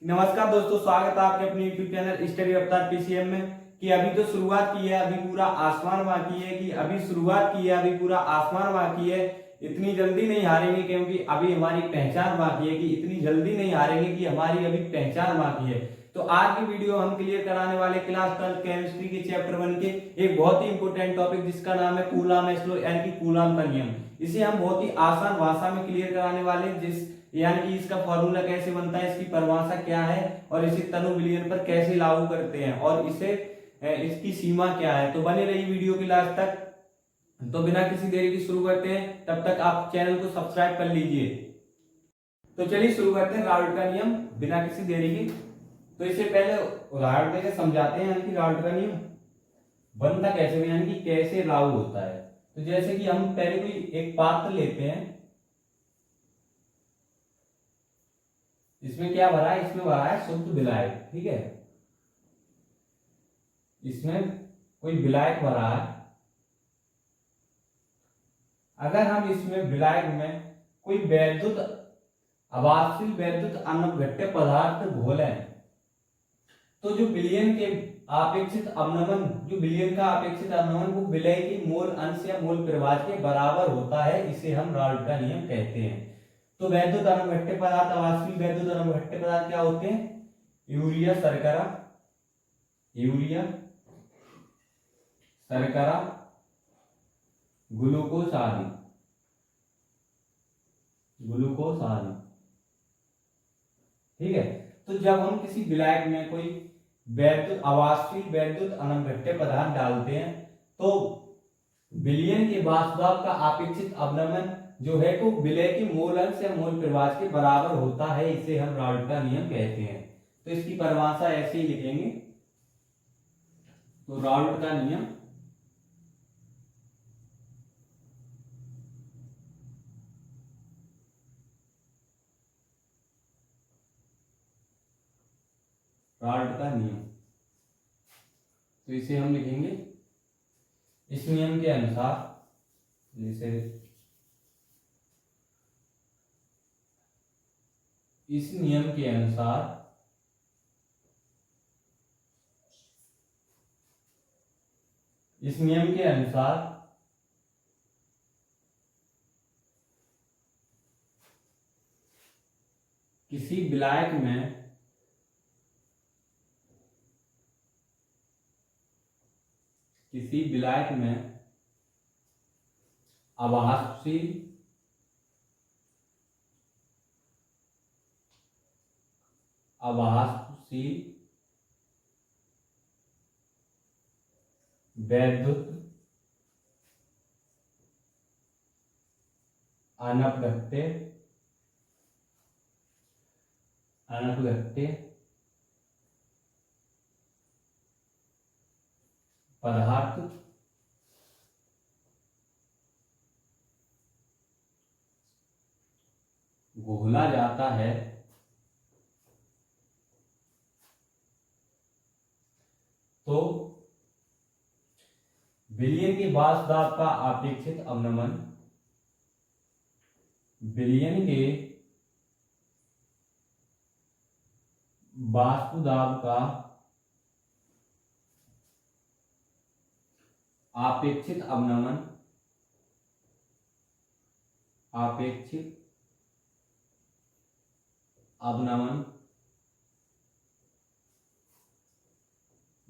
नमस्कार दोस्तों, स्वागत है आपके अपने YouTube चैनल स्टडी रफ्तार पीसीएम में। कि अभी तो शुरुआत की है, अभी पूरा आसमान बाकी है। कि अभी शुरुआत की है, अभी पूरा आसमान बाकी है। इतनी जल्दी नहीं हारेंगे क्योंकि अभी हमारी पहचान बाकी है। कि इतनी जल्दी नहीं हारेंगे कि हमारी अभी पहचान बाकी है। तो आज की वीडियो हम क्लियर कराने वाले क्लास 12 केमिस्ट्री के चैप्टर 1 के एक बहुत ही इंपॉर्टेंट टॉपिक जिसका नाम है कूलाम लॉ यानी कि कूलाम का नियम। इसे हम बहुत ही आसान भाषा में क्लियर कराने वाले जिस यानी कि इसका फॉर्मूला कैसे बनता है, इसकी परिभाषा क्या है और इसे तनु विलयन पर कैसे लागू करते हैं और इसे इसकी सीमा क्या है। तो बने रहिए वीडियो के लास्ट तक। तो बिना किसी देरी के शुरू करते हैं, तब तक आप चैनल को सब्सक्राइब कर लीजिए। तो चलिए शुरू करते हैं राउल्ट का नियम बिना किसी देरी के। तो इससे पहले उदाहरण देकर समझाते हैं यानी कि राउल्ट का नियम बनता कैसे है यानी कि कैसे लागू होता है। तो जैसे कि हम पहले कोई एक पात्र लेते हैं, इसमें क्या भरा है, इसमें भरा है शुद्ध विलायक। ठीक है, इसमें कोई विलायक भरा है। अगर हम इसमें विलायक में कोई वैद्युत अवाष्पशील वैद्युत अनवघट्य पदार्थ घोलें तो जो विलयन के आपेक्षित अवनमन, जो विलयन का अपेक्षित अवनमन वो विलय के मोल अंश या मोल प्रवाह के बराबर होता है। इसे हम राउल्ट का नियम कहते हैं। तो वैद्युत अनवघट्य पदार्थ, अवाष्पशील वैद्युत अनवघट्य पदार्थ क्या होते हैं? यूरिया, शर्करा, यूरिया, शर्करा, ग्लूकोज आदि, ग्लूकोज आदि। ठीक है, तो जब हम किसी विलायक में कोई वैद्युत अवाष्पशील वैद्युत अनवघट्य पदार्थ डालते हैं तो विलयन के वाष्पदाब का अपेक्षित अवनमन जो है वो विलय के मोल अंश या मोल प्रवाह के बराबर होता है। इसे हम राउल्ट का नियम कहते हैं। तो इसकी परिभाषा ऐसे ही लिखेंगे। तो राउल्ट का नियम राउल्ट का नियम, तो इसे हम लिखेंगे इस नियम के अनुसार, जैसे इस नियम के अनुसार इस नियम के अनुसार किसी विलायक में अवाष्पशील वैद्युत अनवघट्य पदार्थ घोला जाता है तो विलयन के वाष्पदाब का अपेक्षित अवनमन, विलयन के वाष्पदाब का अपेक्षित अवनमन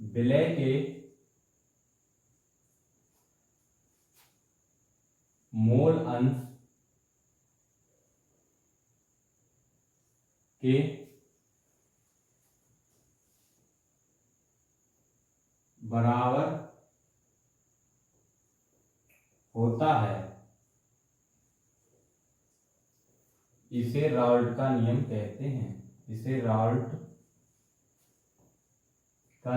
विलय के मोल अंश के बराबर होता है। इसे राउल्ट का नियम कहते हैं। इसे राउल्ट का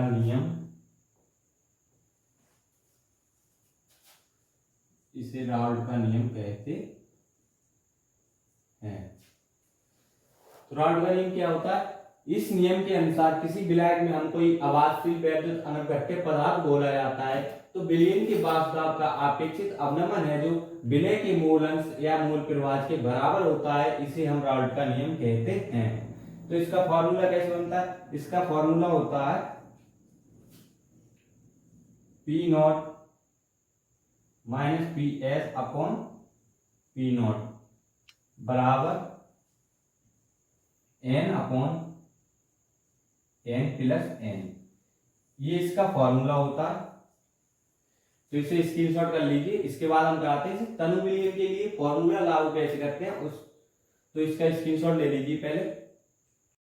नियम कहते हैं। तो राउल्ट का नियम क्या होता है? इस नियम के अनुसार किसी विलायक में हम कोई अवाष्पशील वैद्युत अनवघट्य पदार्थ घोला जाता है तो विलयन के वाष्पदाब का अपेक्षित अवनमन है जो विलय के मूल अंश या मूल प्रवाह के बराबर होता है। इसे हम राउल्ट का नियम कहते हैं। तो इसका फॉर्मूला कैसे बनता है? इसका फॉर्मूला होता है P not minus P S upon P not बराबर N upon N plus N. ये इसका फॉर्मूला होता है। तो इसे स्क्रीनशॉट कर लीजिए। इसके बाद हम कराते हैं तनु विलीन के लिए फॉर्मूला लागू कैसे करते हैं उस, तो इसका स्क्रीनशॉट ले लीजिए पहले।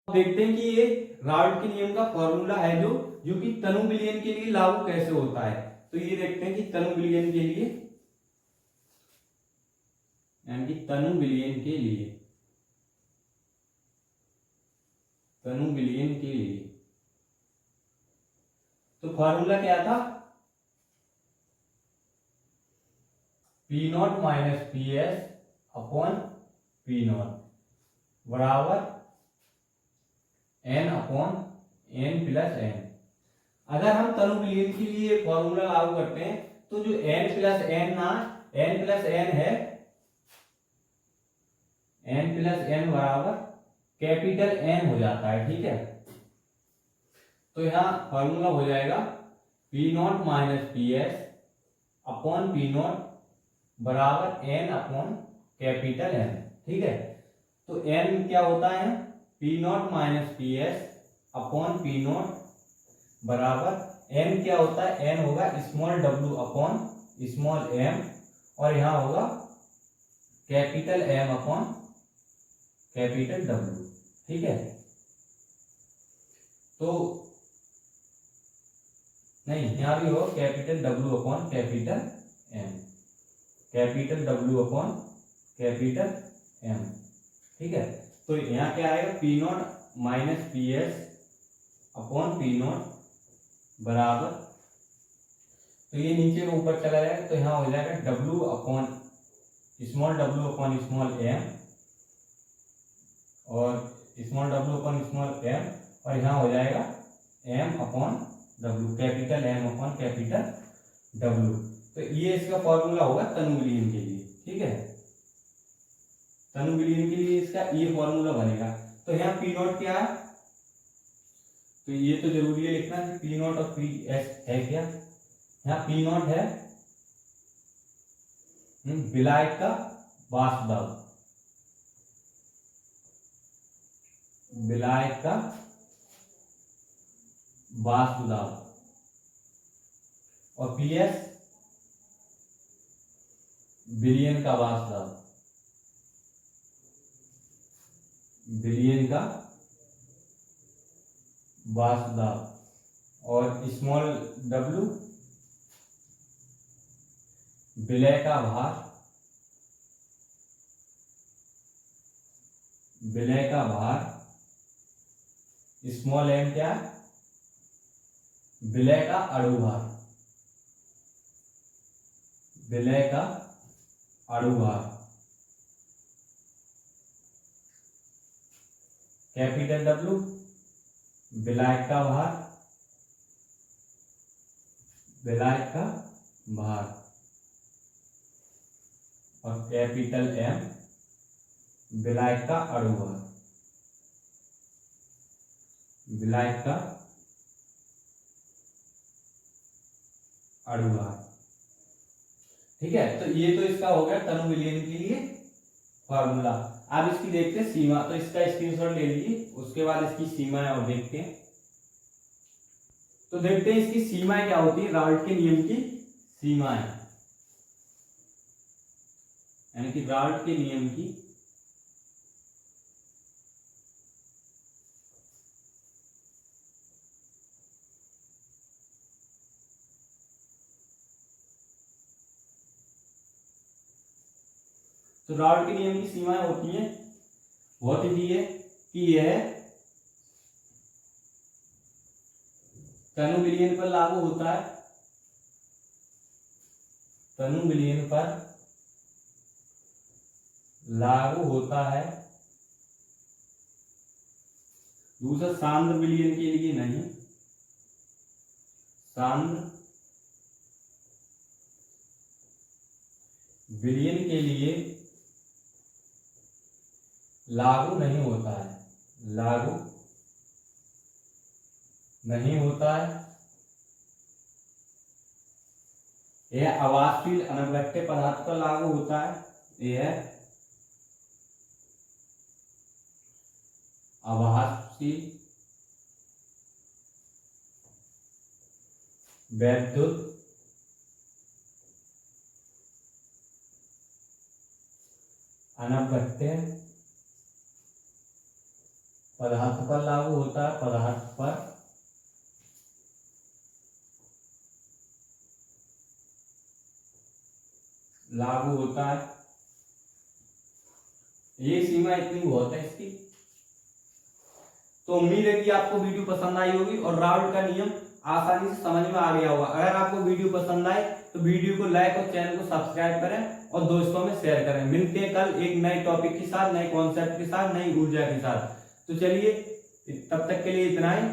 देखते हैं कि ये राउल्ट के नियम का फॉर्मूला है जो कि तनु विलीन के लिए लागू कैसे होता है। तो ये देखते हैं कि तनु विलीन के लिए, यानी कि तनु विलीन के लिए, तनु विलीन के लिए तो फॉर्मूला क्या था? P not minus P S upon P not बराबर N upon N plus N. अगर हम तनु विलीन के लिए फॉर्मूला लागू करते हैं तो जो एन प्लस एन ना, एन प्लस एन है, एन प्लस एन बराबर कैपिटल एन हो जाता है। ठीक है, तो यहां फॉर्मूला हो जाएगा P not minus P S upon P not बराबर एन अपॉन कैपिटल एन। ठीक है, तो एन क्या होता है? P not minus P S upon P not बराबर एन क्या होता है? एन होगा small W upon small M, और यहां होगा capital M upon capital W. ठीक है, तो नहीं, यहां भी होगा capital W upon capital M, capital W upon capital M. ठीक है, तो यहां क्या आएगा? P not minus P S upon P not बराबर, तो ये नीचे में ऊपर चला जाएगा, तो यहां हो जाएगा W upon small W upon small M, और small W upon small M, और यहां हो जाएगा M upon W, capital M upon capital W. तो ये इसका फॉर्मूला होगा तनु विलीन के लिए। ठीक है, तनु विलीन के लिए इसका ये फॉर्मूला बनेगा। तो यहाँ पी नॉट क्या है? तो ये तो जरूरी है लिखना कि पी नॉट और पी एस है क्या। यहाँ पी नॉट है विलायक का वाष्प, विलायक का वाष्प दाब, और पी एस विलयन का वाष्प दाब, विलयन का वाष्प दाब, और स्मॉल डब्ल्यू विलय का भार, विलय का भार, स्मॉल एम क्या? विलय का अणुभार, विलय का अणुभार, कैपिटल डब्ल्यू विलायक का भार, विलायक का भार, और कैपिटल एम विलायक का अणुभार, विलायक का अणुभार। ठीक है, तो ये तो इसका हो गया तनु विलीन के लिए फॉर्मूला। अब इसकी देखते हैं सीमा, तो इसका स्क्रीनशॉट ले लीजिए, उसके बाद इसकी सीमाएं और देखते हैं। तो देखते हैं इसकी सीमाएं क्या होती है, राउल्ट के नियम की सीमाएं, यानी कि राउल्ट के नियम की तो राउल्ट के नियम की सीमाएं होती हैं, बहुत ईजी है कि यह तनु विलीन पर लागू होता है, तनु विलीन पर लागू होता है, दूसरा सांद्र विलीन के लिए नहीं, सांद्र विलीन के लिए लागू नहीं होता है, लागू नहीं होता है। यह आवासशील अनवरटे पदार्थ पर लागू होता है। यह आवासशील वैद्युत अनवरटे पदार्थ पर लागू होता है। पदार्थ पर लागू होता है। ये सीमा इतनी बहुत है इसकी। तो उम्मीद है कि आपको वीडियो पसंद आई होगी और राउल्ट का नियम आसानी से समझ में आ गया होगा। अगर आपको वीडियो पसंद आए तो वीडियो को लाइक और चैनल को सब्सक्राइब करें और दोस्तों में शेयर करें। मिलते हैं कल एक नए टॉपिक के साथ, नए कॉन्सेप्ट के साथ, नई ऊर्जा के साथ। तो चलिए तब तक के लिए इतना ही।